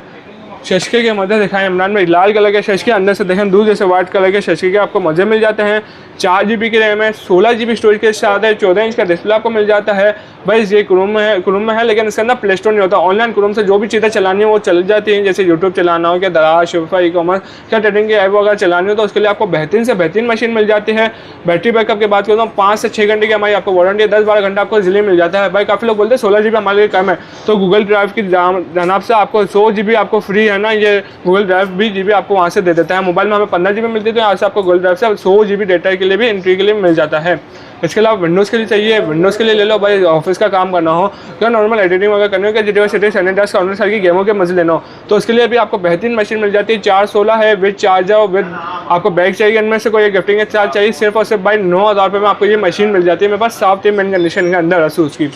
शशके के मज़े दिखाएं इमरान में, लाल कलर के शशके, अंदर से देखें दूध जैसे वाइट कलर के शशके के आपको मज़े मिल जाते हैं। 4 GB की रैम है, 16 GB स्टोरेज के साथ है, 14 इंच का डिस्प्ले आपको मिल जाता है। भाई ये क्रोम में है लेकिन इसके अंदर प्ले स्टोर नहीं होता। ऑनलाइन क्रोम से जो भी चीज़ें चलानी है वो चल जाती हैं, जैसे यूट्यूब चलाना हो, क्या दराज, शोफा, ई-कॉमर्स, क्या ट्रेडिंग की ऐप वगैरह चलानी हो तो उसके लिए आपको बेहतरीन से बेहतरीन मशीन मिल जाती है। बैटरी बैकअप की बात करता हूँ 5 से 6 घंटे की हमारी आपको वारंटी है, 10-12 घंटा आपको इजीली मिल जाता है। भाई काफ़ी लोग बोलते हैं 16 GB हमारे लिए कम है, तो गूगल ड्राइव की जनाब से आपको 100 GB आपको फ्री है ना, ये गूगल ड्राइव भी GB आपको वहाँ से दे देता है। मोबाइल में हमें 15 GB मिलती है, तो यहाँ से आपको गूगल ड्राइव से 100 GB डेटा के लिए भी एंट्री के लिए मिल जाता है। इसके अलावा विंडोज़ के लिए चाहिए, विंडोज़ के लिए ले लो भाई, ऑफिस का काम करना हो, क्या नॉर्मल एडिटिंग वगैरह करनी हो, क्या GTA सिटी सैनिटाइज काउंटर सारी की गेमों के मजे लेना हो, तो उसके लिए भी आपको बेहतरीन मशीन मिल जाती है। 416 है विद चार्जर, विद आपको बैग चाहिए, इनमें से कोई गिफ्टिंग के साथ चाहिए, सिर्फ और सिर्फ भाई 9,000 रुपये में आपको ये मशीन मिल जाती है मेरे पास, साफ 3 कंडीशन के अंदर असूस की।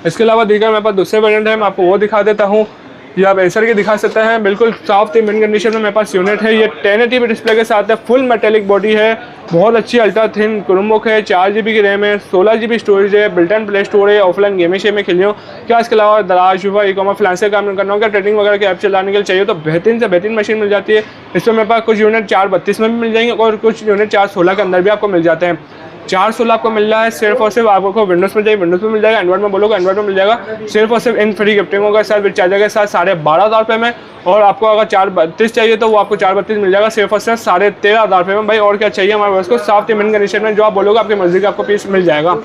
इसके अलावा दीगर मेरे पास दूसरे वेरिएंट है, मैं आपको वो दिखा देता हूँ। ये आप एसर के दिखा सकते हैं, बिल्कुल साफ थी मिन कंडीशन में मेरे पास यूनिट है। ये 1080p डिस्प्ले के साथ है, फुल मेटेलिक बॉडी है, बहुत अच्छी अल्ट्रा थिन क्रोमबुक है, 4 GB की रैम है, 16 GB स्टोरेज है, बिल्ट इन प्ले स्टोर है, ऑफलाइन गेमिंग शेम में खेली हो क्या, इसके अलावा दराज, शुभा, ई-कॉमर्स, फ्लांस से काम करना हो, क्या ट्रेडिंग वगैरह के ऐप चलाने के लिए चाहिए तो बेहतरीन से बेहतरीन मशीन मिल जाती है। इसमें मेरे पास कुछ यूनिट 432 में भी मिल जाएंगे और कुछ यूनिट 416 के अंदर भी आपको मिल जाते हैं। 416 आपको मिल रहा है सिर्फ और सिर्फ आपको विंडोज़ में चाहिए विंडोज़ में मिल जाएगा, एंड्रॉइड में बोलोगे एंड्रॉइड में मिल जाएगा, सिर्फ और सिर्फ इन फ्री गिफ्टिंगों के साथ, विद चार्जर के साथ 12,500 रुपये में। और आपको अगर 432 चाहिए तो वो आपको 432 मिल जाएगा सिर्फ और सिर्फ 13,500 रुपये में। भाई और क्या चाहिए हमारे पास को, साफ मिन कंडीशन में जो आप बोलोगे आपकी मर्जी का आपको पीस मिल जाएगा।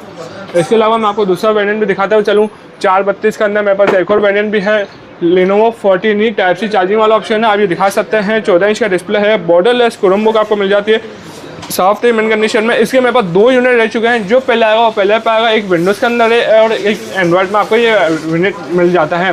इसके अलावा मैं आपको दूसरा वेरिएंट भी दिखाता हूँ चलूँ। 432 के अंदर मेरे पास एक और वेरिएंट भी है, Lenovo 14E type C charging वाला ऑप्शन है, आप ये दिखा सकते हैं। 14 इंच का डिस्प्ले है, बॉर्डरलेस क्रोमबुक आपको मिल जाती है साफ थे मिन कंडीशन में। इसके मेरे पास 2 यूनिट रह चुके हैं, जो पहले आएगा वो पहले पाएगा, एक विंडोज़ के अंदर है और एक एंड्रॉइड में आपको ये यूनिट मिल जाता है।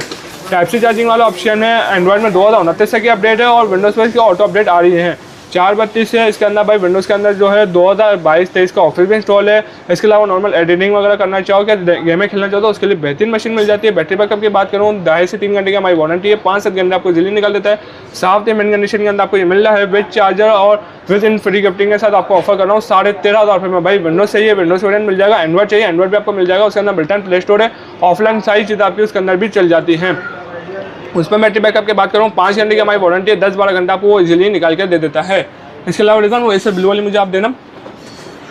टाइप सी चार्जिंग वाला ऑप्शन है, एंड्रॉइड में 2029 की अपडेट है और विंडोज़ में इसकी ऑटो अपडेट आ रही है। 432 है, इसके अंदर भाई विंडोज़ के अंदर जो है 2022-23 का ऑफिस भी इंस्टॉल है। इसके अलावा नॉर्मल एडिटिंग वगैरह करना चाहो, क्या गेमें खेलना चाहो तो उसके लिए बेहतरीन मशीन मिल जाती है। बैटरी बैकअप की बात करूँ 2.5 से 3 घंटे की हमारी वारंटी है, 5-7 घंटे आपको जल्दी निकाल देता है। साफ मिन कंडीशन के अंदर आपको ये मिल रहा है विद चार्जर और विद इन फ्री गिफ्टिंग के साथ आपको ऑफर कर रहा हूँ 13,500 रुपये में। भाई विंडोज़ चाहिए विंडोज़ वेरिएंट मिल जाएगा, एंड्रॉइड चाहिए एंड्रॉइड भी आपको मिल जाएगा, उसके अंदर बिल्ट इन प्ले स्टोर है, ऑफलाइन सारी चीज़ें आपकी उसके अंदर भी चल जाती हैं। उस पर बैटरी बैकअप की बात करूँ 5 घंटे की हमारी वारंटी है, 10-12 घंटा आपको वो इजीली निकाल के दे देता है। इसके अलावा देखो वो ऐसे ब्लू वाली मुझे आप देना,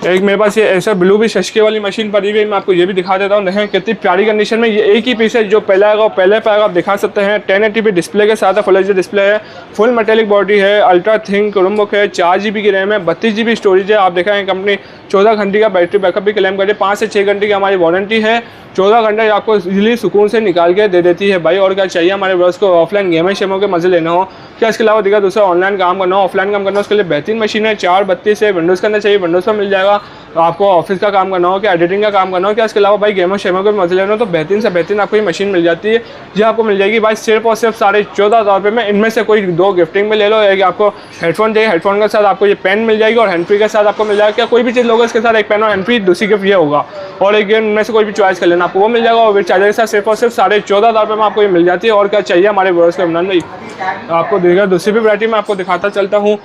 एक मेरे पास ये ऐसा ब्लू भी शशके वाली मशीन पड़ी हुई है, मैं आपको ये भी दिखा देता हूँ। देखें कितनी प्यारी कंडीशन में, ये एक ही पीस है, जो पहले आएगा वो पहले पाएगा, आप दिखा सकते हैं। 1080p डिस्प्ले के साथ है, फुल एचडी डिस्प्ले है, फुल मेटेलिक बॉडी है, अल्ट्रा थिन क्रोमबुक है, 4 GB की रैम है, 32 GB स्टोरेज है। आप देखें कंपनी 14 घंटे का बैटरी बैकअप भी क्लेम करे, 5 से 6 घंटे की हमारी वारंटी है, 14 घंटे आपको इजीली सुकून से निकाल के दे देती है। भाई और क्या चाहिए हमारे व्यूअर्स को, ऑफलाइन गेम शेमों के मजे लेना हो क्या, इसके अलावा दिखा दूसरा ऑनलाइन काम करना हो, ऑफलाइन काम करना हो, उसके लिए बेहतरीन मशीन है। 432 है, विंडोज़ के अंदर चाहिए विंडोज़ में मिल जाएगा, आपको ऑफिस का काम करना हो, क्या एडिटिंग का काम करना हो, क्या इसके अलावा भाई गेमों शेमों के मजे लेना हो तो बेहतरीन से बेहतरीन आपको ये मशीन मिल जाती है। ये आपको मिल जाएगी भाई सिर्फ और सिर्फ 14,500 रुपये में। इनमें से कोई 2 गिफ्टिंग में ले लो, एक आपको हेडफोन चाहिए, हेडफोन के साथ आपको ये पेन मिल जाएगी और हैंड फ्री के साथ आपको मिल जाएगा। क्या कोई भी चीज़ लोगे इसके साथ एक पेन और हैंड फ्री, दूसरी गिफ्ट ये होगा और एक इनमें से कोई भी चॉइस कर लेना, आपको वो मिल जाएगा और चार्जर के साथ सिर्फ और सिर्फ 14,500 रुपये में आपको ये मिल जाती है। और क्या चाहिए हमारे व्यूअर्स को इमरान भाई, आपको देखिएगा दूसरी भी वैरायटी में आपको दिखाता चलता हूँ।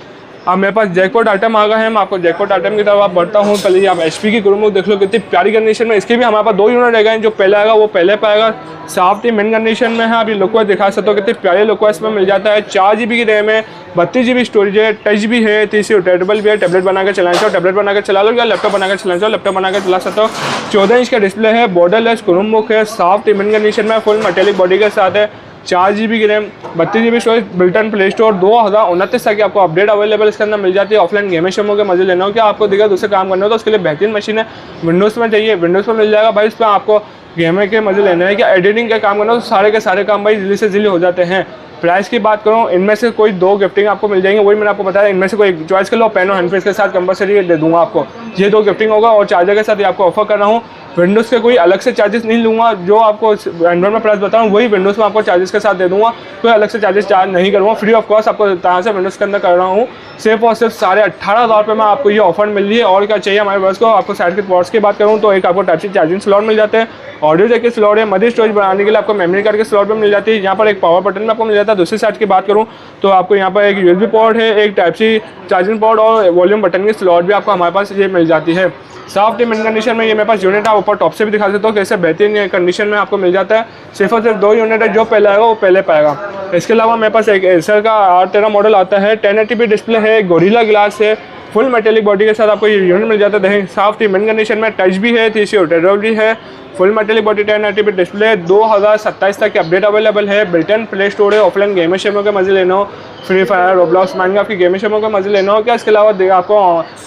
अब मेरे पास जैकपॉट आइटम आ गए हैं, मैं आपको जैकपॉट आइटम की तरफ आप बढ़ता हूँ। पहले आप HP की क्रोमबुक देख लो कितनी प्यारी कंडीशन में, इसकी भी हमारे पास 2 यूनिट रह गए हैं, जो पहले आएगा वो पहले पाएगा, साफ थी मिन कंडीशन में है। अभी लुक वाइज दिखा सकते हो कितने प्यारे लुक वाइज में मिल जाता है। 4 GB की रैम है, 32 GB स्टोरेज है, टच भी है, तीसरी रोटेटेबल भी है, टैबलेट बना के चलाना चाहो टैबलेट बना के चला लो, या लैपटॉप बना के चलाना चाहो लैपटॉप बना के चला सकते हो। 14 इंच का डिस्प्ले है, बॉर्डरलेस क्रोमबुक है, साफ थी मिन कंडीशन में, फुल मेटेलिक बॉडी के साथ है, 4 GB की RAM, 32 GB storage, built in play store, 2029 तक आपको अपडेट अवेलेबल इसके अंदर मिल जाती है। ऑफलाइन गेम शेमों के मजे लेना हो क्या, आपको दिखा दूसरे काम करना हो तो उसके लिए बेहतरीन मशीन है। विंडोज़ में चाहिए विंडोज़ में मिल जाएगा भाई, इस पर आपको गेम के मजे लेने हैं, क्या एडिटिंग का काम करना हो तो सारे के सारे काम भाई जल्दी से जल्दी हो जाते हैं। प्राइस की बात करूँ इनमें से कोई 2 गिफ्टिंग आपको मिल जाएंगे, वही मैंने आपको बताया, इनमें से कोई चॉइस कर लो, पेन और हैंड फ्री के साथ कंपलसरी दे दूंगा आपको, ये 2 गिफ्टिंग होगा और चार्जर के साथ ये आपको ऑफर कर रहा हूँ। विंडोज़ के कोई अलग से चार्जेस नहीं लूँगा, जो आपको एंड्रॉइड में प्राइस बताऊँ वही विंडोज़ में आपको चार्जेस के साथ दे दूँगा, कोई अलग से चार्जेस चार्ज नहीं करूँगा, फ्री ऑफ कॉस्ट आपको तरह से विंडोज़ के अंदर कर रहा हूँ। सिर्फ और सिर्फ 18,500 रुपये में आपको ये ऑफर मिल रही है। और क्या चाहिए हमारे व्यूअर्स को, आपको साइड के पोर्ट्स की बात करूँ तो एक आपको टाइप सी चार्जिंग स्लॉट मिल जाते हैं, ऑडियो जैक के स्लॉट है, मदर स्टोरेज बनाने के लिए आपको मेमोरी कार्ड के स्लॉट भी मिल जाती है। यहाँ पर एक पावर बटन में आपको मिल जाता है। दूसरी साइड की बात करूँ तो आपको यहाँ पर एक USB पोर्ट है, एक टाइप सी चार्जिंग पोर्ट और वॉल्यूम बटन की स्लॉट भी आपको हमारे पास ये मिल जाती है। साफ मिन कंडीशन में ये मेरे पास यूनिट है, ऊपर टॉप से भी दिखा सकते हो कैसे बेहतरीन कंडीशन में आपको मिल जाता है। सिर्फ और सिर्फ 2 यूनिट है, जो पहले आएगा वो पहले पाएगा। इसके अलावा मेरे पास एक एसर का R13 मॉडल आता है, 1080p डिस्प्ले है, गोरिल्ला ग्लास है, फुल मेटेलिक बॉडी के साथ आपको ये यूनिट मिल जाता है। देखें साफ थी मिन कंडीशन में, टच भी है, 3C भी है, full metallic body, 1080p display, 2027 तक की अपडेट अवेलेबल है। बिल्टन प्ले स्टोर है, ऑफलाइन गेमिंग शेमो के मजे लेना हो, फ्री फायर, रोब्लॉक्स, माइनक्राफ्ट की गेमिंग शेमो के मजे लेना हो क्या, इसके अलावा आपको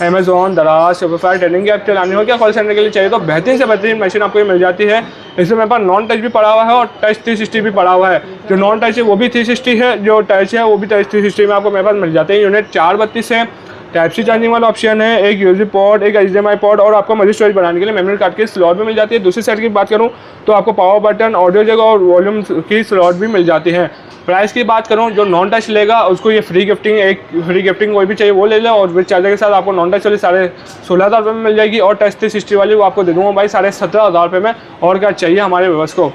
अमेजोन, दराज, शॉपिफाई, ट्रेडिंग ऐप चलानी हो क्या, कॉल सेंटर के लिए चाहिए तो बेहतरीन से बेहतरीन मशीन आपको ये मिल जाती है। इसमें मेरे पास नॉन टच भी पड़ा हुआ है और टच 360 भी पड़ा हुआ है। जो नॉन टच है वो भी 360 है, जो टच है वो भी टच 360 में आपको मेरे पास मिल जाते हैं। यूनिट 432 है, टाइप सी चार्जिंग वाला ऑप्शन है, एक यूएसबी पोर्ट, एक HDMI पोर्ट और आपको मल्टी स्टोरेज बनाने के लिए मेमोरी कार्ड की स्लॉट भी मिल जाती है। दूसरी साइड की बात करूं तो आपको पावर बटन, ऑडियो जगह और वॉल्यूम की स्लॉट भी मिल जाती है। प्राइस की बात करूं, जो नॉन टच लेगा उसको ये फ्री गिफ्टिंग कोई भी चाहिए वो ले ले, और विद चार्जर के साथ आपको नॉन टच वाली 16,500 रुपये में मिल जाएगी, और टच 360 वाली वो आपको दे दूँगा भाई 17,500 रुपये में। और क्या चाहिए हमारे व्यूअर्स को।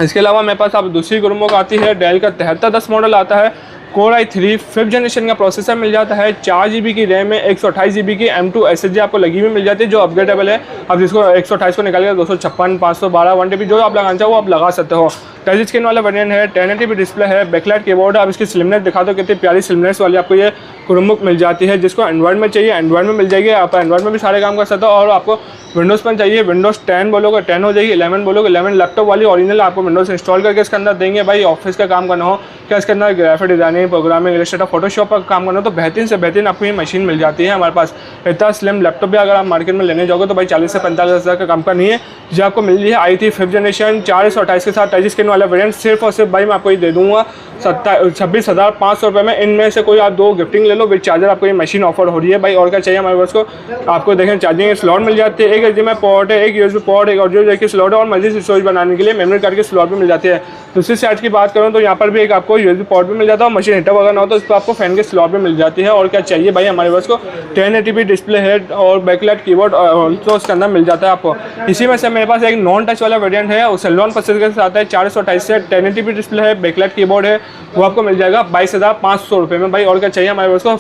इसके अलावा मेरे पास आप दूसरी क्रोमबुक आती है, डेल का 7310 मॉडल आता है, Core i3 5th जनरेशन का प्रोसेसर मिल जाता है, 4 GB की रैम है, 128 GB की M2 SSD आपको लगी हुई मिल जाती है जो अपग्रेडेबल है। अब जिसको 128 को निकालेगा 256, 512, 1 TB जो आप लगाना चाहो वो आप लगा सकते हो। टच स्क्रीन वाला वेरिएंट है, 1080p डिस्प्ले है, बैकलाइट कीबोर्ड है। अब इसकी स्लिमनेस दिखा दो, कितनी प्यारी स्लिमनेस वाली आपको ये क्रोमबुक मिल जाती है। जिसको एंड्रॉइड में चाहिए एंड्रॉइड में मिल जाएगी, आप एंड्रॉइड में भी सारे काम कर सकते हो। और आपको विंडोज़ पर चाहिए विंडोज़ 10 बोलोगे 10 हो जाएगी, 11 बोलोगे 11। लैपटॉप वाली ओरिजिनल आपको विंडोज़ इंस्टॉल करके इसके अंदर देंगे भाई। ऑफिस का काम करना हो क्या, इसके अंदर graphic designing, programming, Illustrator, Photoshop का काम करना हो तो बेहतरीन से बेहतरीन आपको ये मशीन मिल जाती है हमारे पास। इतना स्लिम लैपटॉप भी अगर आप मार्केट में लेने जाओगे तो भाई 40 से 45 हज़ार का काम का नहीं है। जो आपको मिल रही है i3 5th जनरेशन 428 के साथ टच स्क्रीन वाला वेरिएंट, सिर्फ और सिर्फ भाई मैं आपको ये दे दूँगा 26,500 रुपये में। इनमें से कोई आप 2 गिफ्टिंग ले लो, विद चार्जर आपको ये मशीन ऑफर हो रही है भाई। और क्या चाहिए हमारे पास को। आपको देखें चार्जिंग स्लॉट मिल जाती है, एक HDMI पोर्ट है, एक USB पोर्ट, एक ऑडियो जैक की स्लॉट है, और मल्टी स्टोरेज बनाने के लिए मेमोरी कार्ड की स्लॉट भी मिल जाती है। दूसरी साइड की बात करूँ तो यहाँ पर भी एक आपको USB पोर्ट भी मिल जाता है, और मशीन हीटर वगैरह ना हो तो इस पर आपको फैन की स्लॉट भी मिल जाती है। और क्या चाहिए भाई हमारे पास को। 1080p डिस्प्ले है और बैकलाइट कीबोर्ड तो उसके अंदर मिल जाता है आपको। इसी में से मेरे पास एक नॉन टच वाला वेरिएंट है, सेलोन प्रोसेसर के साथ है, 428 से 1080p डिस्प्ले है, बैकलाइट कीबोर्ड है, वो आपको मिल जाएगा 22,500 रुपये में भाई। और क्या चाहिए हमारे पास को।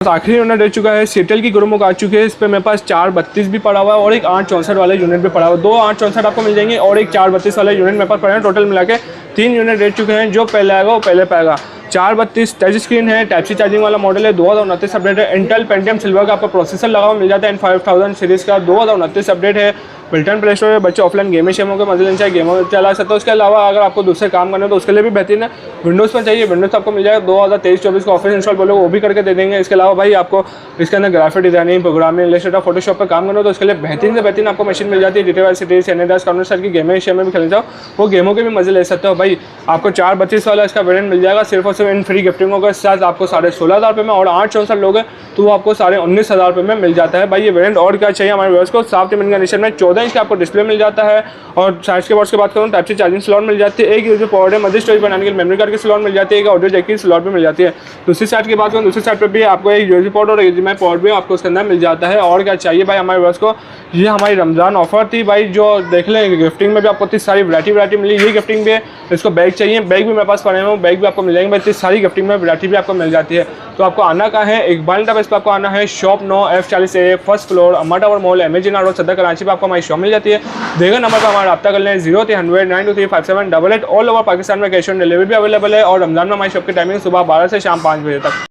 आखिरी यूनिट रह चुका है, सीटेल की क्रोमबुक आ चुकी है। इस पर मेरे पास 432 भी पड़ा हुआ है और एक 864 वाला यूनिट भी पड़ा हुआ है। 2 864 आपको मिल जाएंगे और एक 432 वाला यूनिट मेरे पास पड़े हैं। टोटल मिला के 3 यूनिट रह चुके हैं। जो पहले आएगा वो पहले पाएगा। 432 टच स्क्रीन है, टाइप सी चार्जिंग वाला मॉडल है, 2029 अपडेट है। इंटेल पेंटियम सिल्वर का आपका प्रोसेसर लगा हुआ मिल जाता है, N5000 सीरीज़ का 2029 अपडेट है। बिल्टन प्ले स्टोर है, बच्चे ऑफलाइन गेमिंग शेमो के मजे लेना चाहिए गेमों चला सकते हो। उसके अलावा अगर आपको दूसरे काम करने हो तो उसके लिए भी बेहतरीन है। विंडोज़ पर चाहिए विंडोज़ आपको मिल जाएगा 2023-24 का ऑफिस इंस्टॉल बोलोगे वो भी करके दे देंगे। इसके अलावा भाई आपको इसके अंदर graphic designing, programming, Illustrator, Photoshop पर काम करना हो तो उसके लिए बेहतरीन से बेहतरीन आपको मशीन मिल जाती है। GTA Vice City, San Andreas, counter star की गेमिंग शेम में भी खेलना चाहो वो गेमों के भी मजे ले सकते हो भाई। आपको 432 वाला इसका वेरिएंट मिल जाएगा सिर्फ और सिर्फ इन फ्री गिफ्टिंगों के साथ आपको 16,500 रुपये में, और 864 लोगे तो वो आपको 19,500 रुपये में मिल जाता है भाई ये वेरिएंट। और क्या चाहिए हमारे व्यूअर्स को। साफ टिमिन कंडीशन में 14 इंच का आपको डिस्प्ले मिल जाता है, और साइड के बोर्ड्स की बात करूँ टाइप सी चार्जिंग स्लॉट मिल जाती है, एक यूएसबी पोर्ट है, मल्टी स्टोरेज बनाने के लिए मेमोरी कार्ड की स्लॉट मिल जाती है, एक ऑडियो जैक की स्लॉट भी मिल जाती है। दूसरी साइड की बात करूँ दूसरी साइड पर भी आपको एक यूएसबी पोर्ट और HDMI पोर्ट भी आपको उसके अंदर मिल जाता है। और क्या चाहिए भाई हमारे व्यूअर्स को। ये हमारी रमज़ान ऑफर थी भाई, जो देख लें गिफ्टिंग में भी आपको इतनी सारी वैरायटी मिली। ये गिफ्टिंग भी है, इसको बैग चाहिए, बैग भी मेरे पास पड़े हैं, बैग भी आपको मिल जाएंगे भाई। इतनी सारी गिफ्टिंग में वैरायटी भी आपको मिल जाती है। तो आपको आना कहाँ है, इकबाल टावर इस पर आपको आना है, शॉप 9 F40A फर्स्ट फ्लोर अम्मा टावर मॉल, MAG रोड, सदर कराची पर आपको हमारी शॉप मिल जाती है। देगा नंबर पर हमारा रब्ता कर लें 0300 9235788। ऑल ओवर पाकिस्तान में कैश ऑन डिलीवरी भी अवेलेबल है। और रमजान में हमारी शॉप की टाइमिंग सुबह 12 से शाम 5 बजे तक।